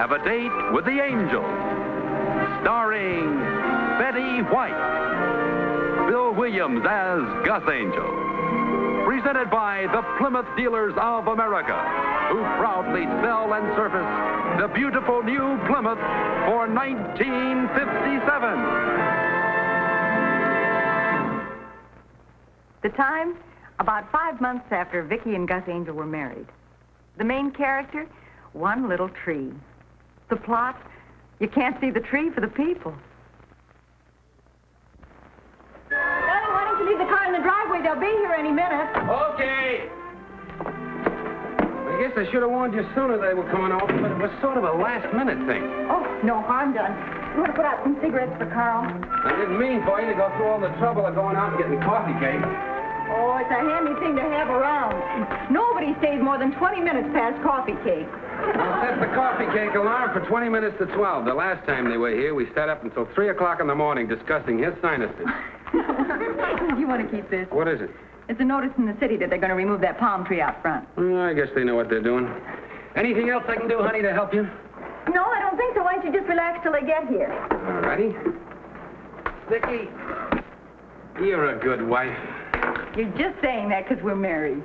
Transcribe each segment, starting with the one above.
Have a Date with the Angels, starring Betty White, Bill Williams as Gus Angel. Presented by the Plymouth Dealers of America, who proudly sell and service the beautiful new Plymouth for 1957. The time, about 5 months after Vicki and Gus Angel were married. The main character, one little tree. The plot, you can't see the tree for the people. Daddy, why don't you leave the car in the driveway? They'll be here any minute. Okay. I guess I should have warned you sooner they were coming over, but it was sort of a last-minute thing. Oh, no harm done. You want to put out some cigarettes for Carl? I didn't mean for you to go through all the trouble of going out and getting coffee cake. Oh, it's a handy thing to have around. Nobody stays more than 20 minutes past coffee cake. I'll set the coffee cake alarm for 20 minutes to 12. The last time they were here, we sat up until 3 o'clock in the morning discussing his sinuses. You want to keep this? What is it? It's a notice in the city that they're going to remove that palm tree out front. I guess they know what they're doing. Anything else I can do, honey, to help you? No, I don't think so. Why don't you just relax till they get here? All righty. Vicki, you're a good wife. You're just saying that because we're married.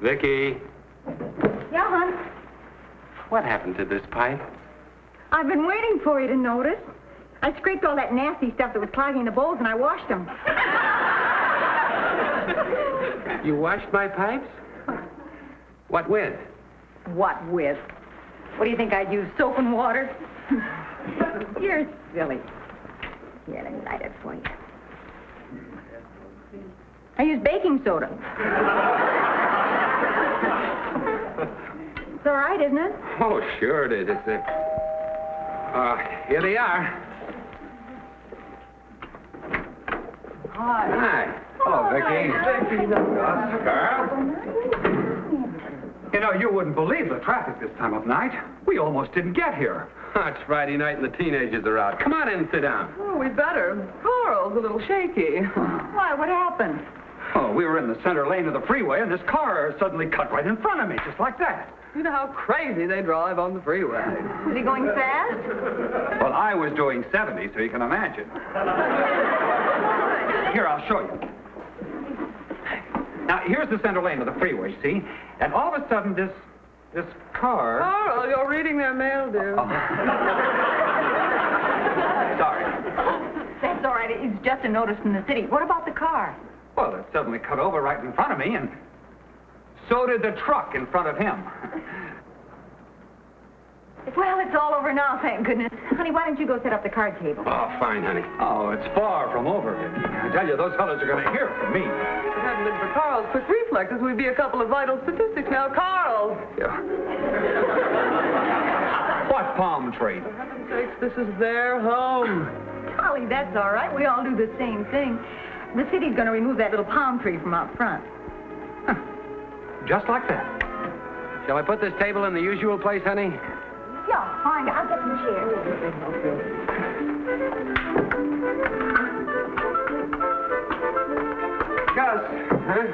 Vicki, Yeah, hon? what happened to this pipe? I've been waiting for you to notice. I scraped all that nasty stuff that was clogging the bowls, and I washed them. You washed my pipes? What with? What with? What do you think I'd use, soap and water? You're silly. Here, let me light it for you. I use baking soda. It's all right, isn't it? Oh, sure it is. It's here they are. Hi. Hello, Vicki. Carl. You know, you wouldn't believe the traffic this time of night. We almost didn't get here. It's Friday night and the teenagers are out. Come on in and sit down. Oh, we'd better. Carl's a little shaky. Why, what happened? Oh, we were in the center lane of the freeway, and this car suddenly cut right in front of me, just like that. You know how crazy they drive on the freeway. Is he going fast? Well, I was doing 70, so you can imagine. Here, I'll show you. Now, here's the center lane of the freeway, see? And all of a sudden, this car... Carl, you're reading their mail, dear. Oh. Sorry. That's all right. It's just a notice from the city. What about the car? Well, it suddenly cut over right in front of me, and so did the truck in front of him. Well, it's all over now, thank goodness. Honey, why don't you go set up the card table? Oh, fine, honey. Oh, it's far from over. I tell you, those fellas are going to hear from me. If it hadn't been for Carl's quick reflexes, we'd be a couple of vital statistics now. Carl! Yeah. What palm tree? For heaven's sakes, this is their home. Golly, that's all right. We all do the same thing. The city's going to remove that little palm tree from out front. Huh. Just like that. Shall I put this table in the usual place, honey? Yeah, fine. I'll get some chairs. Gus, huh?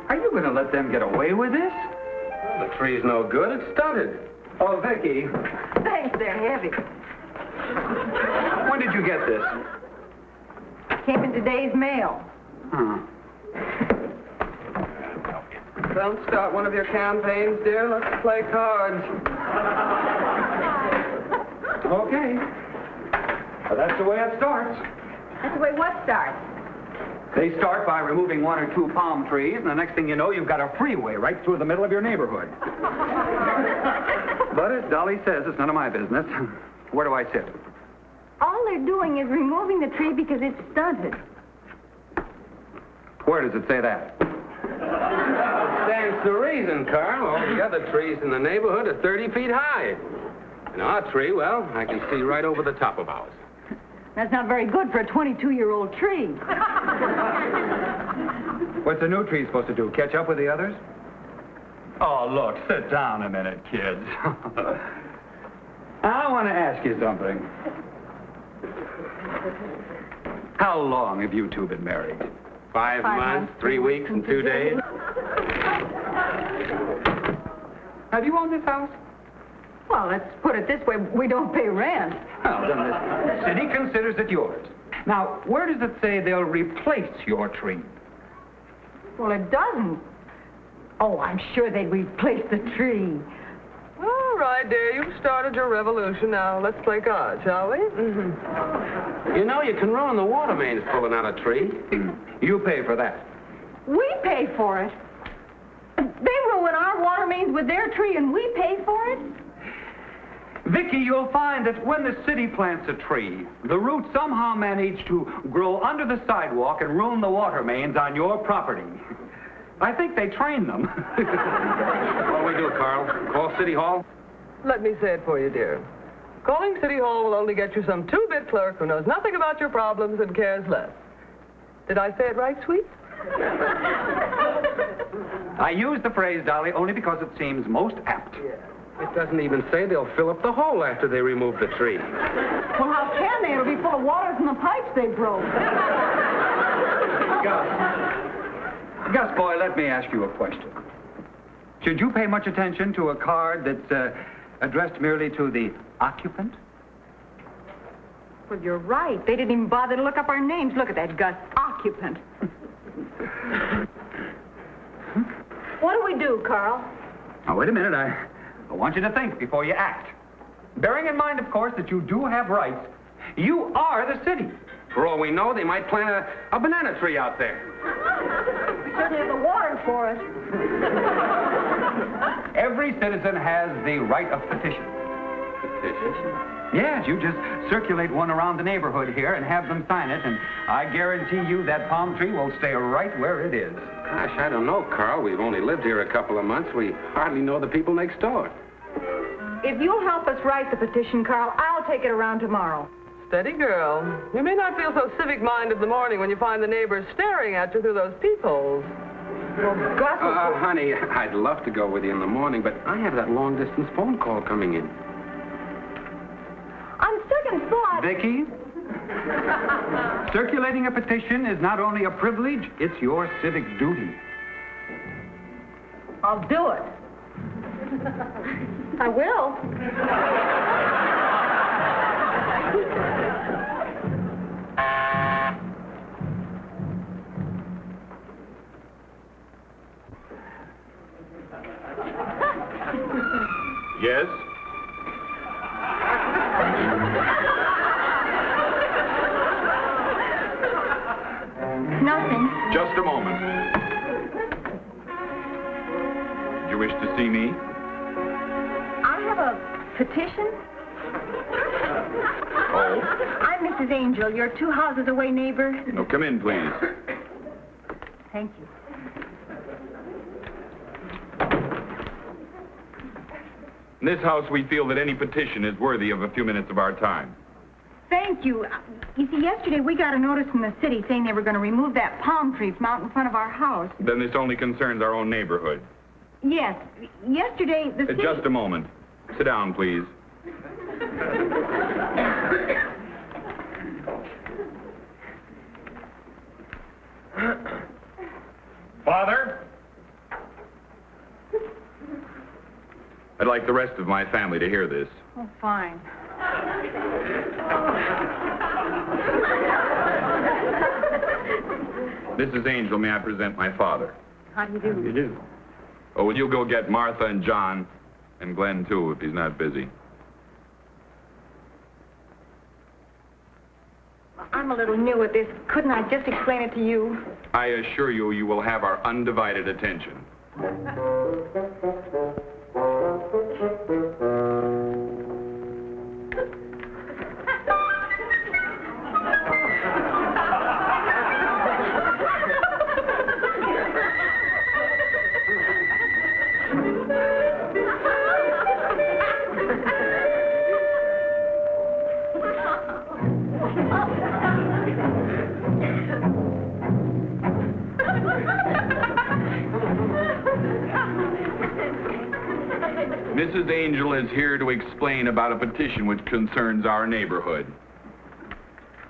Are you going to let them get away with this? Well, the tree's no good. It's stunted. Oh, Vicki, Thanks, they're heavy. when did you get this? Came in today's mail. Huh. Don't start one of your campaigns, dear. Let's play cards. Okay. Well, that's the way it starts. That's the way what starts? They start by removing 1 or 2 palm trees, and the next thing you know, you've got a freeway right through the middle of your neighborhood. But as Dolly says, it's none of my business. Where do I sit? All they're doing is removing the tree because it's stunted. Where does it say that? Stands to reason, Carl. All the other trees in the neighborhood are 30 feet high. And our tree, well, I can see right over the top of ours. That's not very good for a 22-year-old tree. What's the new tree supposed to do, catch up with the others? Oh, look, sit down a minute, kids. I want to ask you something. How long have you two been married? 5 months, 3 weeks, and 2 days. Have you owned this house? Well, let's put it this way. We don't pay rent. Well, then the city considers it yours. Now, where does it say they'll replace your tree? Well, it doesn't. Oh, I'm sure they'd replace the tree. All right, dear, you've started your revolution. Now, let's play cards, shall we? You know, you can ruin the water mains pulling out a tree. You pay for that. We pay for it. They ruin our water mains with their tree, and we pay for it? Vicky, you'll find that when the city plants a tree, the roots somehow manage to grow under the sidewalk and ruin the water mains on your property. I think they train them. What do we do, Carl? Call City Hall? Let me say it for you, dear. Calling City Hall will only get you some two-bit clerk who knows nothing about your problems and cares less. Did I say it right, sweet? I use the phrase, Dolly, only because it seems most apt. It doesn't even say they'll fill up the hole after they remove the tree. Well, how can they? It'll be full of water from the pipes they broke. Gus, boy, let me ask you a question. Should you pay much attention to a card that's addressed merely to the occupant? Well, you're right. They didn't even bother to look up our names. Look at that, Gus. Occupant. What do we do, Carl? Now, wait a minute. I want you to think before you act. Bearing in mind, of course, that you do have rights. You are the city. For all we know, they might plant a banana tree out there. We certainly have the water for it. Every citizen has the right of petition. Petition? Yes, you just circulate one around the neighborhood here and have them sign it, and I guarantee you that palm tree will stay right where it is. Gosh, I don't know, Carl. We've only lived here a couple of months. We hardly know the people next door. If you'll help us write the petition, Carl, I'll take it around tomorrow. Steady, girl. You may not feel so civic-minded in the morning when you find the neighbors staring at you through those peepholes. Well, Gus... Honey, I'd love to go with you in the morning, but I have that long-distance phone call coming in. On second thought... Vicky, circulating a petition is not only a privilege, it's your civic duty. I'll do it. I will. Yes? Nothing. Just a moment. Did you wish to see me? I have a petition. Oh? I'm Mrs. Angel, your 2 houses away neighbor. No, come in, please. Thank you. In this house, we feel that any petition is worthy of a few minutes of our time. Thank you. You see, yesterday we got a notice from the city saying they were going to remove that palm tree from out in front of our house. Then this only concerns our own neighborhood. Yes. Yesterday, the city... Just a moment. Sit down, please. Father? I'd like the rest of my family to hear this. Oh, fine. Mrs. Angel, may I present my father? How do you do? You do. Oh, will you go get Martha and John, and Glenn, too, if he's not busy? I'm a little new at this. Couldn't I just explain it to you? I assure you, you will have our undivided attention. Mrs. Angel is here to explain about a petition which concerns our neighborhood.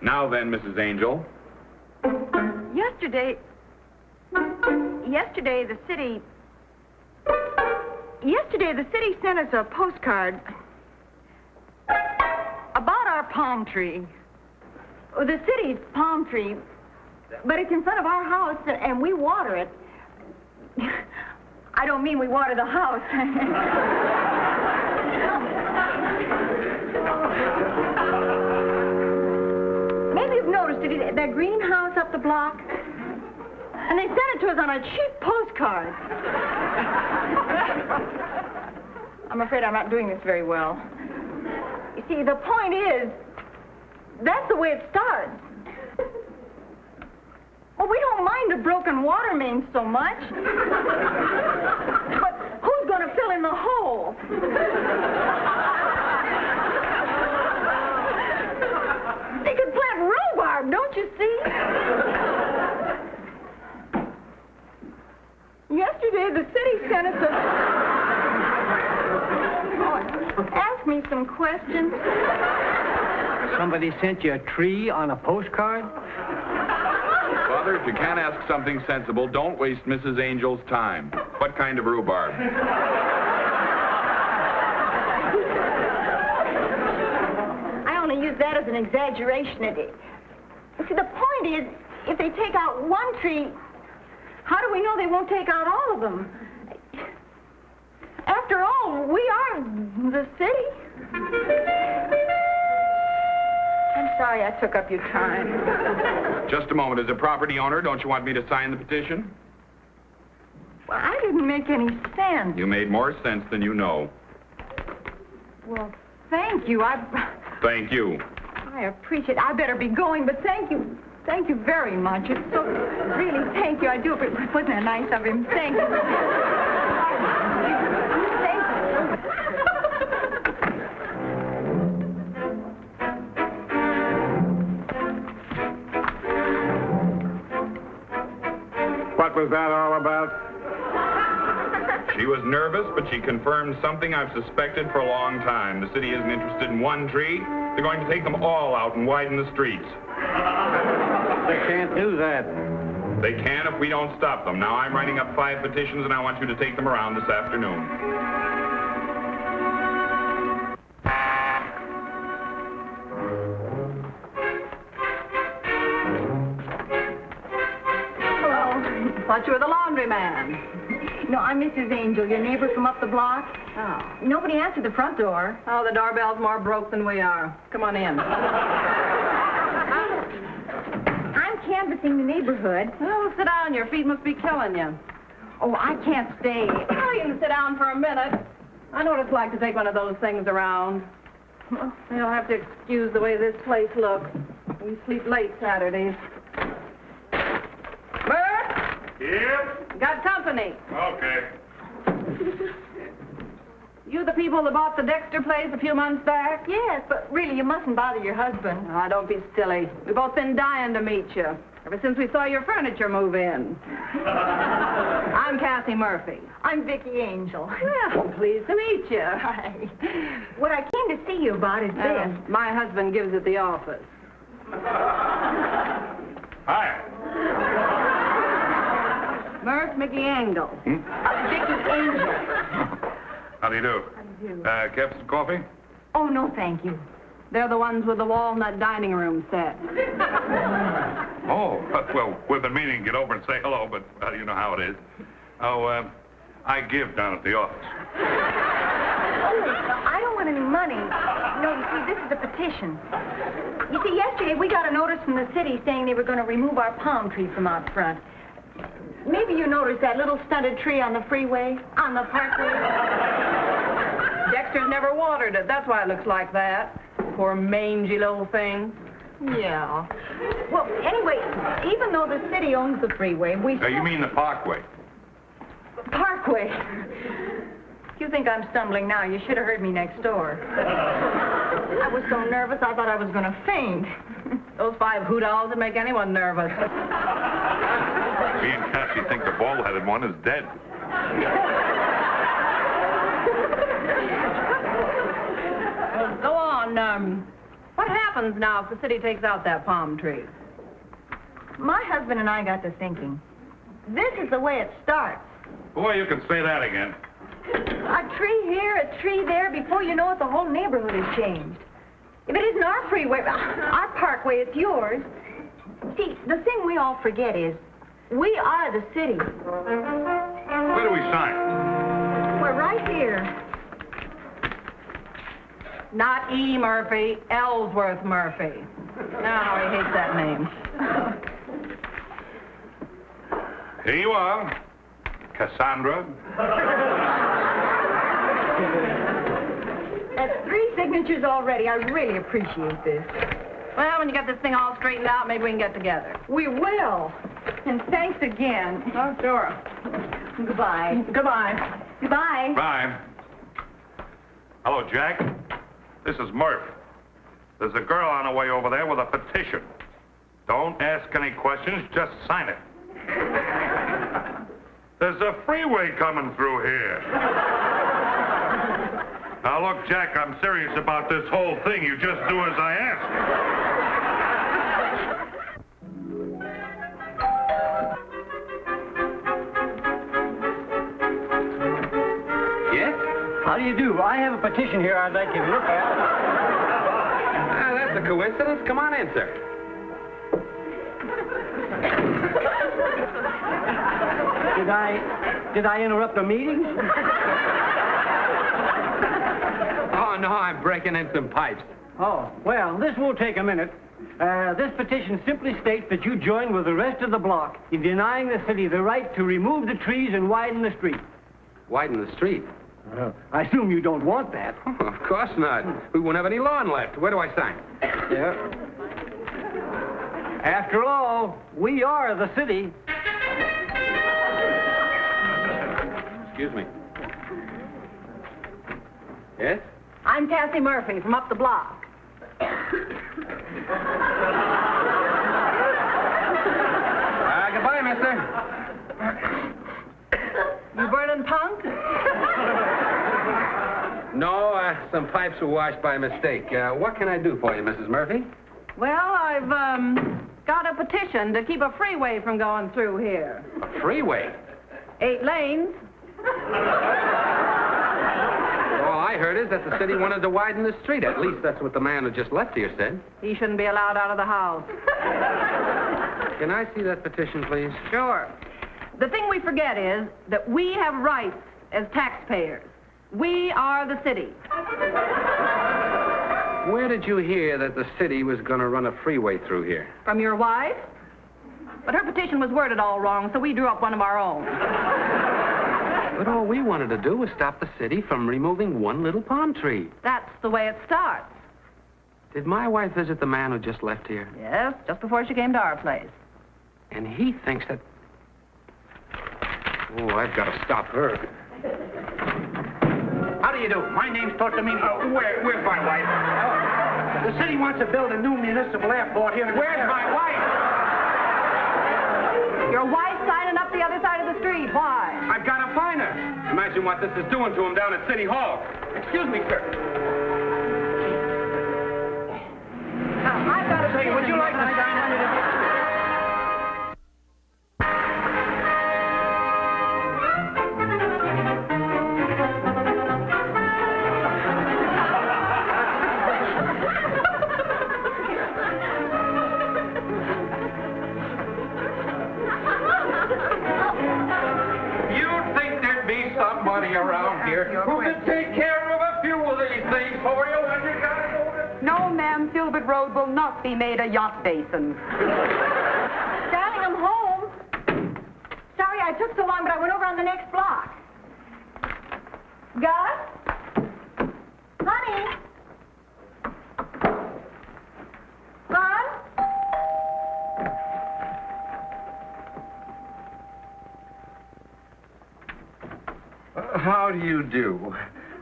Now then, Mrs. Angel, Yesterday the city sent us a postcard about our palm tree. The city's palm tree, but it's in front of our house, and we water it. I don't mean we water the house. Maybe you've noticed it, that greenhouse up the block. And they sent it to us on a cheap postcard. I'm afraid I'm not doing this very well. You see, the point is, that's the way it starts. Well, we don't mind a broken water main so much. But who's going to fill in the hole? They could plant rhubarb, don't you see? Yesterday, the city sent us asked me some questions. Somebody sent you a tree on a postcard? Father, if you can't ask something sensible, don't waste Mrs. Angel's time. What kind of rhubarb? I only use that as an exaggeration. See, the point is, if they take out one tree, how do we know they won't take out all of them? After all, we are the city. I'm sorry I took up your time. Just a moment. As a property owner, don't you want me to sign the petition? Well, I didn't make any sense. You made more sense than you know. Well, thank you. Thank you. I appreciate it. I better be going, but thank you. Thank you very much. It's so... Really, thank you. I do. Wasn't that nice of him? Thank you. Thank you. What was that all about? She was nervous, but she confirmed something I've suspected for a long time. The city isn't interested in one tree. They're going to take them all out and widen the streets. They can't do that. They can if we don't stop them. Now, I'm writing up 5 petitions, and I want you to take them around this afternoon. Hello. Thought you were the laundryman. No, I'm Mrs. Angel, your neighbor from up the block. Oh. Nobody answered the front door. Oh, the doorbell's more broke than we are. Come on in. I'm canvassing the neighborhood. Oh, sit down. Your feet must be killing you. Oh, I can't stay. Oh, you can sit down for a minute. I know what it's like to take one of those things around. You'll have to excuse the way this place looks. We sleep late Saturdays. Bert? Yep. Got company. Okay. You the people that bought the Dexter place a few months back? Yes, but really, you mustn't bother your husband. Oh, don't be silly. We've both been dying to meet you. Ever since we saw your furniture move in. I'm Kathy Murphy. I'm Vicki Angel. Well, pleased to meet you. Hi. What I came to see you about is this. My husband gives at the office. Hi. Murph, Mickey Angle. Vicki Angel. How do you do? How do you do? Cap some coffee? Oh, no, thank you. They're the ones with the walnut dining room set. Oh, well, we've been meaning to get over and say hello, but you know how it is. Oh, I give down at the office. I don't want any money. No, you see, this is a petition. You see, yesterday we got a notice from the city saying they were going to remove our palm tree from out front. Maybe you noticed that little stunted tree on the freeway, on the parkway. Dexter's never watered it. That's why it looks like that. Poor mangy little thing. Yeah. Well, anyway, even though the city owns the freeway, we... You mean the parkway? Parkway. If you think I'm stumbling now, you should have heard me next door. I was so nervous, I thought I was going to faint. Those 5 hoot owls would make anyone nervous. Me and Cassie think the bald-headed one is dead. Go on, what happens now if the city takes out that palm tree? My husband and I got to thinking. This is the way it starts. Boy, you can say that again. A tree here, a tree there. Before you know it, the whole neighborhood has changed. If it isn't our freeway, our parkway, it's yours. See, the thing we all forget is we are the city. Where do we sign? We're right here. Not E. Murphy, Ellsworth Murphy. Now he hates that name. Here you are, Cassandra. That's 3 signatures already. I really appreciate this. Well, when you get this thing all straightened out, maybe we can get together. We will. And thanks again. Oh, sure. Goodbye. Goodbye. Goodbye. Bye. Hello, Jack. This is Murph. There's a girl on her way over there with a petition. Don't ask any questions, just sign it. There's a freeway coming through here. Now, look, Jack, I'm serious about this whole thing. You just do as I ask. How do you do? I have a petition here I'd like you to look at. That's a coincidence. Come on in, sir. Did I interrupt a meeting? Oh, no, I'm breaking in some pipes. Oh, well, this won't take a minute. This petition simply states that you join with the rest of the block in denying the city the right to remove the trees and widen the street. Widen the street? I assume you don't want that. Oh, of course not. We won't have any lawn left. Where do I sign? Yeah. After all, we are the city. Excuse me. Yes? I'm Cassie Murphy from up the block. Goodbye, mister. You burning punk? No, some pipes were washed by mistake. What can I do for you, Mrs. Murphy? Well, I've, got a petition to keep a freeway from going through here. A freeway? 8 lanes. All I heard is that the city wanted to widen the street. At least that's what the man who just left here said. He shouldn't be allowed out of the house. Can I see that petition, please? Sure. The thing we forget is that we have rights as taxpayers. We are the city. Where did you hear that the city was going to run a freeway through here? From your wife? But her petition was worded all wrong, so we drew up one of our own. But all we wanted to do was stop the city from removing one little palm tree. That's the way it starts. Did my wife visit the man who just left here? Yes, just before she came to our place. And he thinks that... Oh, I've got to stop her. How do you do? My name's Tortomino. Where's my wife? The city wants to build a new municipal airport here in... Where's my wife? Your wife's signing up the other side of the street. Why? I've got to find her. Imagine what this is doing to him down at City Hall. Excuse me, sir. Now, I've got to Say, would you like to sign under the... Around here who can take care of a few of these things for you when you got it over. No, ma'am, Filbert Road will not be made a yacht basin. Darling, I'm home. Sorry I took so long, but I went over on the next block. Gus? Honey? Hon? How do you do?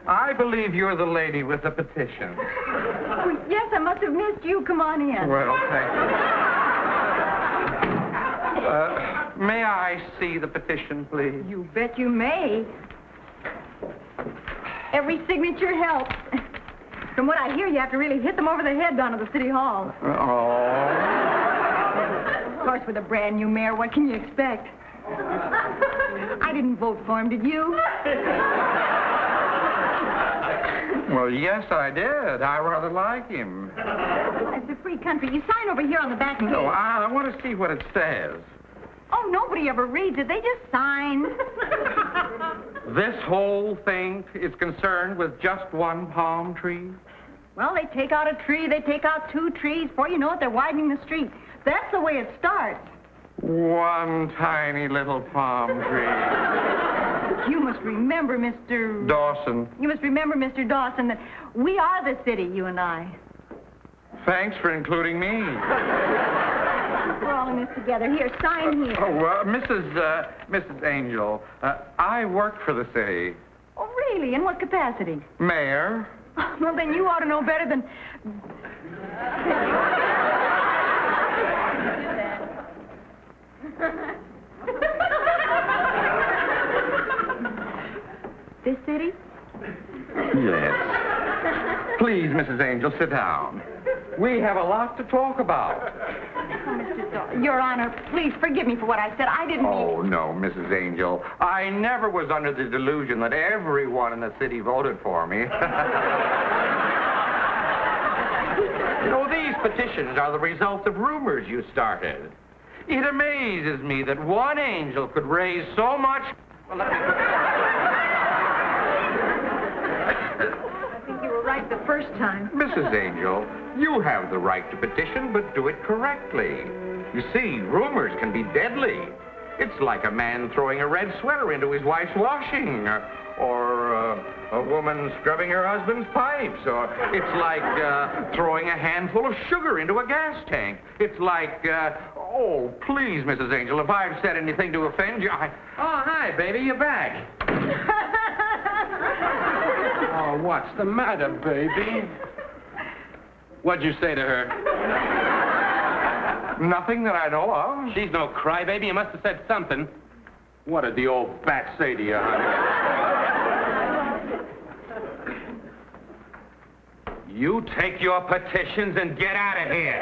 I believe you're the lady with the petition. Oh, yes, I must have missed you. Come on in. Well, thank you. May I see the petition, please? You bet you may. Every signature helps. From what I hear, you have to really hit them over the head down at the city hall. Oh. course, with a brand new mayor, what can you expect? I didn't vote for him, did you? Well, yes, I did. I rather like him. It's a free country. You sign over here on the back and... No, I want to see what it says. Oh, nobody ever reads it. They just sign. This whole thing is concerned with just one palm tree? Well, they take out a tree, they take out 2 trees. Before you know it, they're widening the street. That's the way it starts. One tiny little palm tree. You must remember, Mr... Dawson. You must remember, Mr. Dawson, that we are the city, you and I. Thanks for including me. We're all in this together. Here, sign here. Mrs. Angel, I work for the city. Oh, really? In what capacity? Mayor. Well, then you ought to know better than... This city? Yes. Please, Mrs. Angel, sit down. We have a lot to talk about. Your Honor, please forgive me for what I said. I didn't mean... Oh, no, Mrs. Angel. I never was under the delusion that everyone in the city voted for me. You know, these petitions are the result of rumors you started. It amazes me that one angel could raise so much... Well, let me... I think you were right the first time. Mrs. Angel, you have the right to petition, but do it correctly. You see, rumors can be deadly. It's like a man throwing a red sweater into his wife's washing, or a woman scrubbing her husband's pipes, or it's like throwing a handful of sugar into a gas tank. It's like, oh, please, Mrs. Angel, if I've said anything to offend you, Oh, hi, baby, you're back. Oh, what's the matter, baby? What'd you say to her? Nothing that I know of. She's no crybaby. You must have said something. What did the old bat say to you, honey? You take your petitions and get out of here.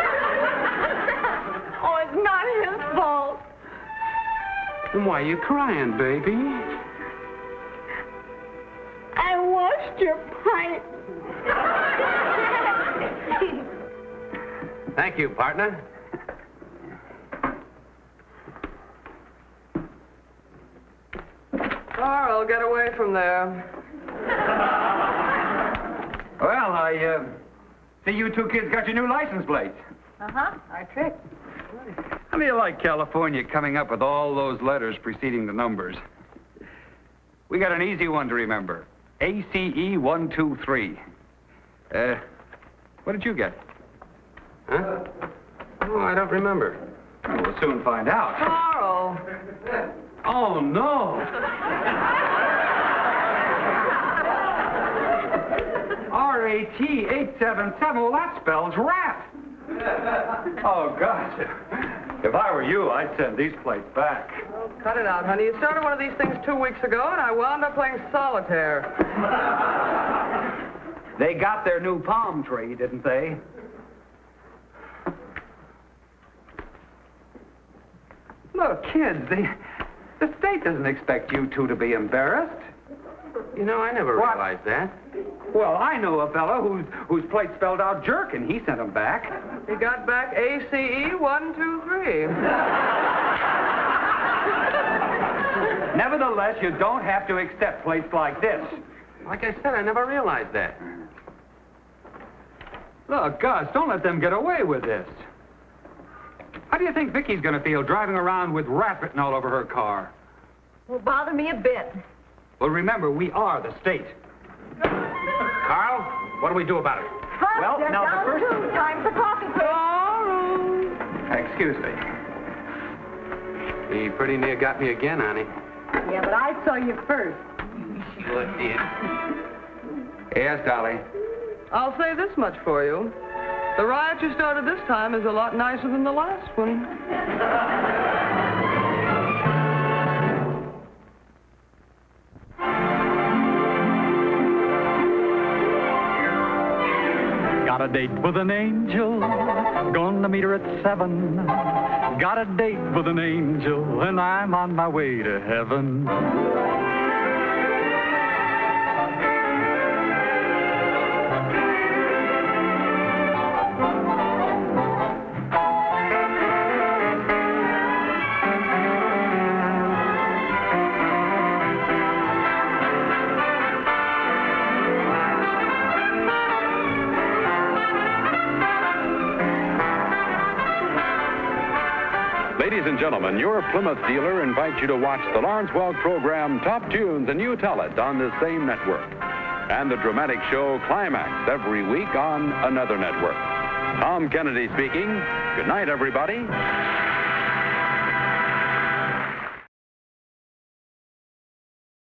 Oh, it's not his fault. And why are you crying, baby? I washed your pipe. Thank you, partner. Carl, get away from there. Well, I see you 2 kids got your new license plates. Uh-huh, our trick. How do you like California coming up with all those letters preceding the numbers? We got an easy one to remember. ACE123. What did you get? Huh? Oh, I don't remember. We'll soon find out. Carl. Oh, no. RAT877. Well, that spells rat. Oh, gosh. If I were you, I'd send these plates back. Oh, cut it out, honey. You started one of these things 2 weeks ago, and I wound up playing solitaire. They got their new palm tree, didn't they? Look, kids, the state doesn't expect you 2 to be embarrassed. You know, I never realized that. Well, I know a fellow whose plate spelled out jerk, and he sent them back. He got back ACE123. Nevertheless, you don't have to accept plates like this. Like I said, I never realized that. Look, Gus, don't let them get away with this. How do you think Vicky's going to feel driving around with rat written all over her car? Won't bother me a bit. Well, remember, we are the state. Carl, what do we do about it? Well, now the first... Time for coffee, Excuse me. He pretty near got me again, honey. Yeah, but I saw you first. Sure did. Yes, Dolly. I'll say this much for you. The riot you started this time is a lot nicer than the last one. Got a date with an angel, gonna meet her at 7. Got a date with an angel, and I'm on my way to heaven. Ladies and gentlemen, your Plymouth dealer invites you to watch the Lawrence Welk program Top Tunes, and you tell it on this same network. And the dramatic show Climax every week on another network. Tom Kennedy speaking. Good night, everybody.